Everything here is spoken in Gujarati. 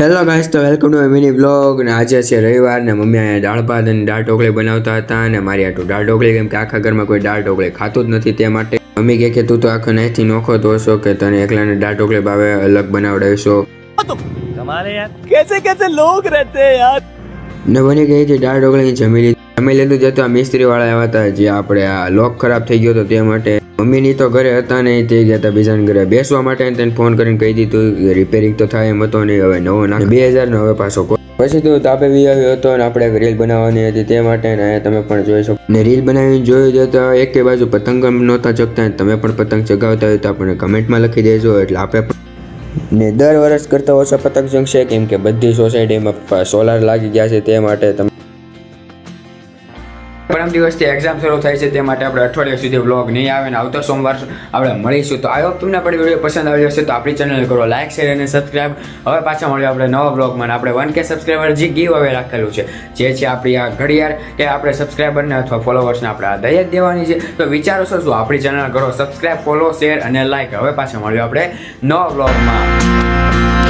હેલો ગાઈસ, તો વેલકમ ટુ મિની બ્લોગ. ને આજે છે રવિવાર ને મમ્મી અહીંયા દાળ ભાત અને દાળ ઢોકળી બનાવતા હતા. અને મારી આટલું દાળ ઢોકળી કેમ કે આખા ઘરમાં કોઈ દાળ ઢોકળી ખાતું જ નથી, તે માટે મમ્મી કહે કે તું તો આખો નાઈથી નોખો તો છો કે તને એકલાને દાળ ઢોકળી ભાવે, અલગ બનાવડાવીશો. कमाल है यार, कैसे कैसे लोग रहते हैं यार. ને બની ગઈ હતી દાળ ઢોકળી જમી લીધું જતો મિસ્ત્રી વાળા આવ્યા હતા, જે આપણે આ લોક ખરાબ થઈ ગયો હતો તે માટે. મમ્મીની તો ઘરે હતા નહીં, તે ગયા હતા બીજાને ઘરે બેસવા માટે. તેને ફોન કરીને કહી દીધું રિપેરિંગ તો થાય એમ હતો નહીં, હવે નવો નાખ 2000 નો હવે પાછો. પછી તો તાપે વી આવ્યો હતો અને આપણે રીલ બનાવવાની હતી, તે માટે તમે પણ જોઈ શકો. ને રીલ બનાવીને જોયું જતા એક બાજુ પતંગ નહોતા ચગતા, તમે પણ પતંગ ચગાવતા હોય તો આપણને કમેન્ટમાં લખી દેજો, એટલે આપણે પણ ને દર વર્ષ કરતા ઓછા પતંગ ચગશે, કેમ કે બધી સોસાયટીમાં સોલાર લાગી ગયા છે, તે માટે તમે પરમ દિવસથી એક્ઝામ શરૂ થાય છે, તે માટે આપણે અઠવાડિયા સુધી વ્લોગ નહીં આવે ને આવતો સોમવાર આપણે મળીશું. તો આઈ હોપ તમને આપણી વિડીયો પસંદ આવી હશે, તો આપણી ચેનલ કરો લાઈક, શેર અને સબસ્ક્રાઈબ. હવે પાછા મળ્યો આપણે નવા બ્લોગમાં. આપણે 1K સબસ્ક્રાઈબર જે ગીવ હવે રાખેલું છે, જે છે આપણી આ ઘડિયાળ કે આપણે સબસ્ક્રાઈબરને અથવા ફોલોવર્સને આપણે આ દહેજ દેવાની છે. તો વિચારો છો શું, આપણી ચેનલ કરો સબસ્ક્રાઈબ, ફોલો, શેર અને લાઈક. હવે પાછા મળ્યો આપણે નવા બ્લોગમાં.